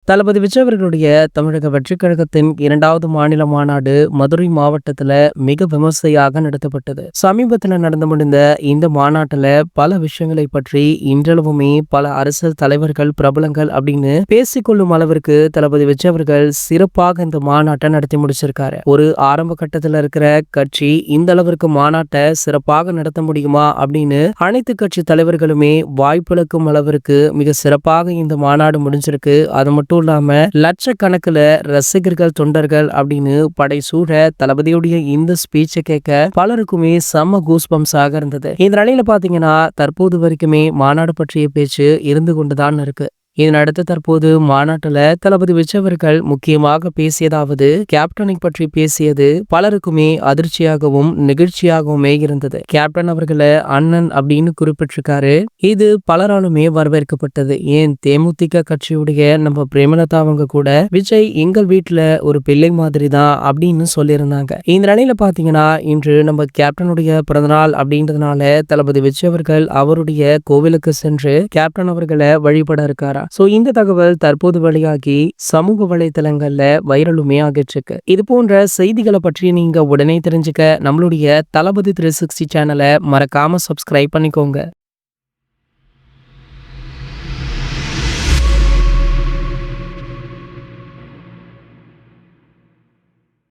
தளபதி விஜய் அவர்களுடைய தமிழக வெற்றிக் கழகத்தின் 2வது மாநில மாநாடு மதுரை மாவட்டத்துல மிக விமர்சையாக நடத்தப்பட்டது. சமீபத்துல நடந்து முடிந்த இந்த மாநாட்டுல பல விஷயங்களை பற்றி இன்றளவுமே பல அரசியல் தலைவர்கள், பிரபலங்கள் அப்படின்னு பேசிக்கொள்ளும் அளவிற்கு தளபதி விஜய் அவர்கள் சிறப்பாக இந்த மாநாட்டை நடத்தி முடிச்சிருக்காரு. ஒரு ஆரம்ப கட்டத்துல இருக்கிற கட்சி இந்த அளவிற்கு மாநாட்டை சிறப்பாக நடத்த முடியுமா அப்படின்னு அனைத்து கட்சி தலைவர்களுமே வாய்ப்பிழக்கும் அளவிற்கு மிக சிறப்பாக இந்த மாநாடு முடிஞ்சிருக்கு. அது மட்டும் இல்லாம லட்சக்கணக்கில் ரசிகர்கள், தொண்டர்கள் அப்படின்னு படை சூழ தளபதியுடைய இந்த ஸ்பீச்சை கேட்க பலருக்குமே செம்ம கூஸ்பம்ஸாக இருந்தது. இந்த நிலையில பாத்தீங்கன்னா தற்போது வரைக்குமே மாநாடு பற்றிய பேச்சு இருந்து கொண்டுதான் இருக்கு. இதனடுத்து தற்போது மாநாட்டுல தளபதி விஜய் அவர்கள் முக்கியமாக பேசியதாவது, கேப்டனை பற்றி பேசியது பலருக்குமே அதிர்ச்சியாகவும் நெகிழ்ச்சியாகவுமே இருந்தது. கேப்டன் அவர்களை அண்ணன் அப்படின்னு குறிப்பிட்டிருக்காரு. இது பலராலுமே வரவேற்கப்பட்டது. ஏன் தேமுதிக கட்சியுடைய நம்ம பிரேமலதா அவங்க கூட விஜய் எங்கள் வீட்டுல ஒரு பிள்ளை மாதிரி தான் அப்படின்னு சொல்லியிருந்தாங்க. இந்த நிலையில பாத்தீங்கன்னா இன்று நம்ம கேப்டனுடைய பிறந்தநாள் அப்படின்றதுனால தளபதி விஜய் அவர்கள் அவருடைய கோவிலுக்கு சென்று கேப்டன் அவர்களை வழிபட இருக்காரா. சோ இந்த தகவல் தற்போது வெளியாகி சமூக வலைதளங்கள்ல வைரலுமே ஆகிட்டு இருக்கு. இது போன்ற செய்திகளை பற்றி நீங்க உடனே தெரிஞ்சுக்க நம்மளுடைய தளபதி 360 சேனலை மறக்காம சப்ஸ்கிரைப் பண்ணிக்கோங்க.